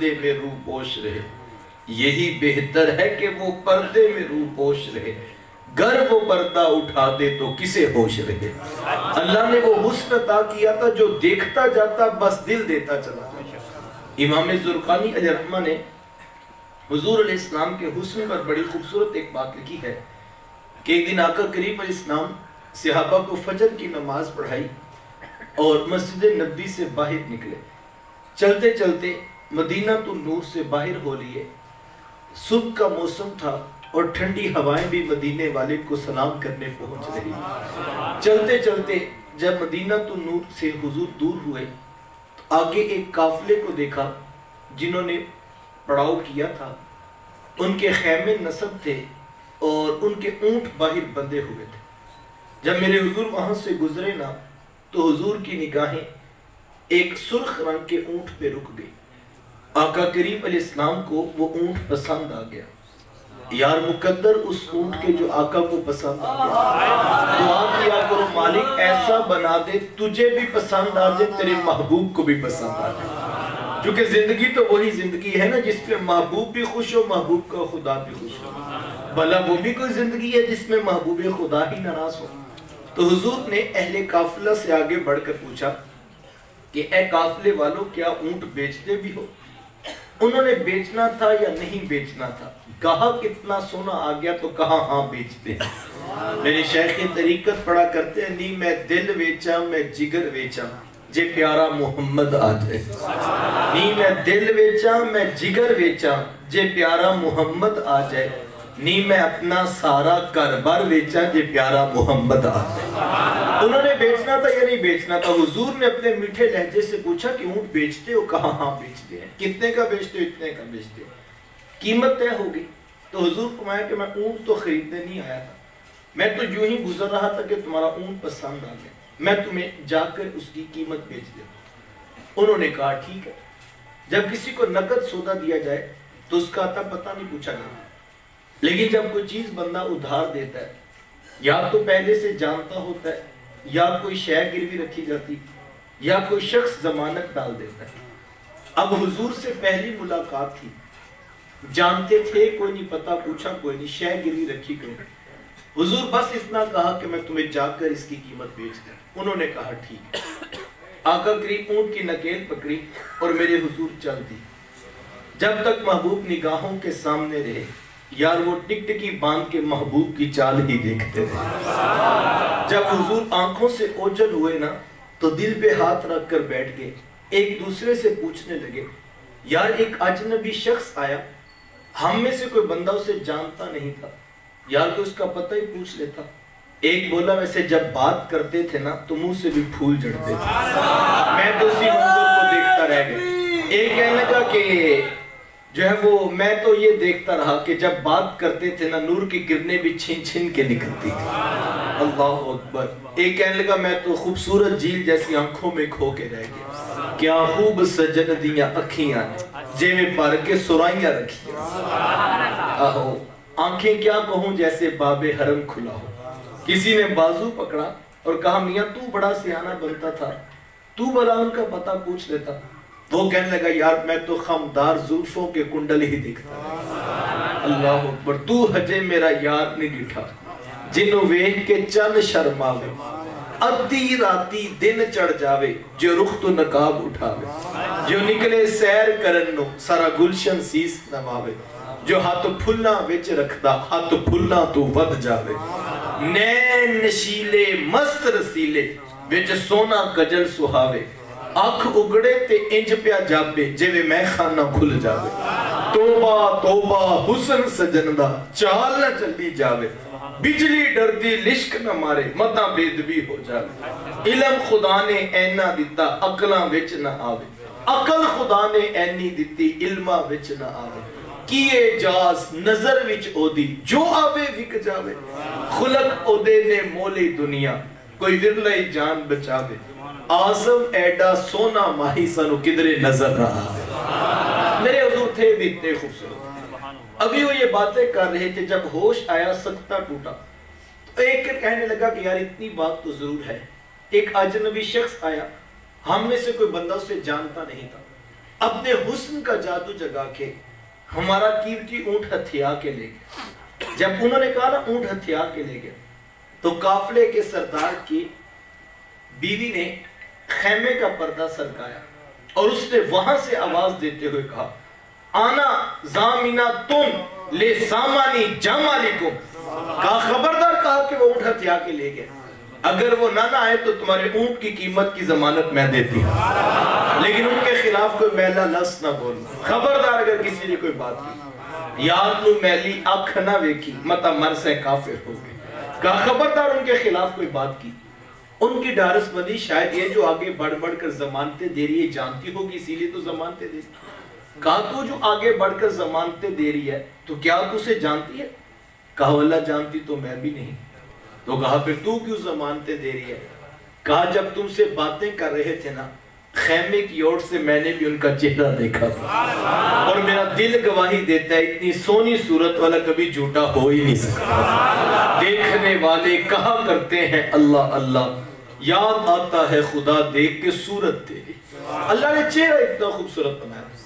پردے میں روپوش رہے، یہی بہتر ہے کہ وہ پردے میں روپوش رہے، گر وہ پردہ اٹھا دے تو کسے ہوش رہے۔ اللہ نے وہ حسن عطا کیا تھا جو دیکھتا جاتا بس دل دیتا چلا جاتا۔ امام زرقانی علیہ رحمہ نے حضور علیہ السلام کے حسن پر بڑی خوبصورت ایک بات لکھی ہے کہ ایک دن آقا کریم علیہ السلام صحابہ کو فجر کی نماز پڑھائی اور مسجد نبوی سے باہر نکلے، چلتے چلتے مدینہ تو نور سے باہر ہو لیے۔ صبح کا موسم تھا اور ٹھنڈی ہوائیں بھی مدینے والے کو سلام کرنے پہنچ رہی۔ چلتے چلتے جب مدینہ تو نور سے حضور دور ہوئے تو آگے ایک قافلے کو دیکھا جنہوں نے پڑاؤ کیا تھا، ان کے خیمے نصب تھے اور ان کے اونٹ باہر بندھے ہوئے تھے۔ جب میرے حضور وہاں سے گزرے نا تو حضور کی نگاہیں ایک سرخ رنگ کے اونٹ پہ رک گئی۔ آقا کریم علیہ السلام کو وہ اونٹ پسند آ گیا۔ یار مقدر اس اونٹ کے جو آقا کو پسند آ گیا، دعا کیا کرو مالک ایسا بنا دے تجھے بھی پسند آ جائے، تیرے محبوب کو بھی پسند آ جائے۔ کیونکہ زندگی تو وہی زندگی ہے نا جس پہ محبوب بھی خوش ہو، محبوب کا خدا بھی خوش ہو۔ بھلا وہ بھی کوئی زندگی ہے جس میں محبوب خدا ہی ناراض ہو؟ تو حضور نے اہل قافلہ سے آگے بڑھ کر پوچھا کہ اے قافلے والوں کیا اونٹ بیچتے بھی ہو؟ انہوں نے بیچنا تھا یا نہیں بیچنا تھا، کہا کتنا سونا آ گیا تو کہا ہاں بیچتے ہیں۔ میرے شیخ طریقت پڑھا کرتے ہیں نہیں میں دل ویچا میں جگر ویچا جے پیارا محمد آ جائے، نہیں میں دل ویچا میں جگر ویچا جے پیارا محمد آ جائے، نہیں میں اپنا سارا کاربار ویچا جے پیارا محمد آ جائے۔ انہوں نے بیچنا تھا یا نہیں بیچنا تھا؟ حضور نے اپنے میٹھے لہجے سے پوچھا کہ اونٹ بیچتے ہو؟ کہا ہاں بیچتے ہیں۔ کتنے کا بیچتے ہو؟ اتنے کا بیچتے ہیں۔ قیمت طے ہوگی تو حضور فرمایا کہ میں اونٹ تو خریدنے نہیں آیا تھا، میں تو یوں ہی گزر رہا تھا کہ تمہارا اونٹ پسند آ گیا، میں تمہیں جا کر اس کی قیمت بیچ دیتا۔ انہوں نے کہا ٹھیک ہے۔ جب کسی کو نقد سودا دیا جائے تو اس کا عطا پتہ نہیں پوچھا جاتا، لیکن جب کوئی چیز بندہ ادھار دیتا ہے یا تو پہلے سے جانتا ہوتا ہے، یا کوئی شے گروی رکھی جاتی، یا کوئی شخص ضمانت ڈال دیتا ہے۔ اب حضور سے پہلی ملاقات تھی، جانتے تھے کوئی نہیں، پتہ پوچھا کوئی نہیں، شے گروی رکھی کوئی نہیں۔ حضور بس اتنا کہا کہ میں تمہیں جا کر اس کی قیمت بیچ دوں۔ انہوں نے کہا ٹھیک ہے۔ آقا کریم اونٹ کی نکیل پکڑی اور میرے حضور چل دی۔ جب تک محبوب نگاہوں کے سامنے رہے یار وہ ٹکٹکی باندھ کے محبوب کی چال ہی دیکھتے رہے۔ جب حضور آنکھوں سے اوجھل ہوئے نا تو دل پہ ہاتھ رکھ کر بیٹھ گئے، ایک دوسرے سے پوچھنے لگے یار ایک اجنبی شخص آیا، ہم میں سے کوئی بندہ اسے جانتا نہیں تھا، یار کوئی اس کا پتہ ہی پوچھ لیتا۔ ایک بولا ویسے جب بات کرتے تھے نا تو منہ سے بھی پھول جھڑتے تھے، میں تو اسی منظر کو دیکھتا رہ گیا۔ ایک کہنے لگا کہ جو ہے وہ میں تو یہ دیکھتا رہا کہ جب بات کرتے تھے نا نور کی کرنیں بھی چھن چھن کے نکلتی تھی۔ اللہ اکبر۔ ایک کہنے لگا میں تو خوبصورت جھیل جیسی آنکھوں میں کھو کے رہ گیا، کیا خوب سجن دیاں اکھیاں جے میں پر کے سرائیاں رکھی، آہو آنکھیں کیا کہوں جیسے باب حرم کھلا ہو۔ کسی نے بازو پکڑا اور کہا میاں تو بڑا سیانہ بنتا تھا، تو بلا ان کا پتہ پوچھ لیتا۔ وہ کہنے لگا یار میں تو خمدار زلفوں کے کنڈل ہی دیکھتا۔ اللہ اکبر۔ تو حجے میرا یار نہیں ڈٹھا جنہوں ویکھ کے چند شرماوے، ادھی راتی دن چڑھ جاوے جو رخ تو نقاب اٹھاوے، جو نکلے سیر کرنو سارا گلشن سیس نواوے، جو ہاتھ پھلنا وچ رکھدا ہاتھ پھلنا تو ود جاوے، نین نشیلے مست رسیلے وچ سونا کجل سہاوے، آنکھ اگڑے تے انج پیا جابے جوے میں خانہ کھل جاوے، توبہ توبہ حسن سجن دا چال نہ چلی جاوے، بجلی ڈردی لشک نہ مارے متا بید بھی ہو جاوے، علم خدا نے اینا دیتا عقلاں وچ نہ آوے، عقل خدا نے اینی دیتی علمہ وچ نہ آوے، کیے جاز نظر وچ او دی جو آوے وک جاوے، خلق او دے نے مولی دنیا کوئی ورلے جان بچاوے، آزم ایڈا سونا ماہی سنو کدرے نظر نہ آوے۔ میرے حضور تھے بھی اتنے خوبصورت۔ ابھی وہ یہ باتیں کر رہے تھے جب ہوش آیا سکتہ ٹوٹا تو ایک کہنے لگا کہ یار اتنی بات تو ضرور ہے، ایک اجنبی شخص آیا، ہم میں سے کوئی بندہ اسے جانتا نہیں تھا، اپنے حسن کا جادو جگا کے ہمارا قیمتی اونٹ ہتھیا کے لے گئے۔ جب انہوں نے کہا نا اونٹ ہتھیا کے لے گئے تو قافلے کے سردار کی بیوی نے خیمے کا پردہ سرکایا اور اس نے وہاں سے آواز دیتے ہوئے کہا آنا زامناتن لے سامانی جامالکم، کہا خبردار، کہا کہ وہ اونٹ ہتھیا کے لے گئے، اگر وہ نہ آئے تو تمہارے اونٹ کی قیمت کی ضمانت میں دیتی ہوں، لیکن ان کے خلاف کوئی میلا لفظ نہ بولنا، خبردار اگر کسی نے کوئی بات کی یاد نو میلی اکھ نہ ویکھی متا مر سے کافر ہو گئے، کہا خبردار ان کے خلاف کوئی بات کی۔ ان کی ڈارس بندی شاید یہ جو آگے بڑھ بڑھ کر ضمانتیں دے رہی ہے جانتی ہوگی، اسی لیے تو ضمانتیں دے رہی ہے۔ کہا تو جو آگے بڑھ کر ضمانتیں دے رہی ہے تو کیا تو اسے جانتی ہے؟ کہا واللہ جانتی تو میں بھی نہیں۔ تو کہا پھر تو کیوں ضمانتیں دے رہی ہے؟ کہا جب تم سے باتیں کر رہے تھے نا خیمے کی اوٹ سے میں نے بھی ان کا چہرہ دیکھا تھا اور میرا دل گواہی دیتا ہے اتنی سونی صورت والا کبھی جھوٹا ہو ہی نہیں سکتا۔ دیکھنے والے کہا کرتے ہیں اللہ اللہ، یاد آتا ہے خدا دیکھ کے صورت تیری۔ اللہ نے چہرہ اتنا خوبصورت بنایا۔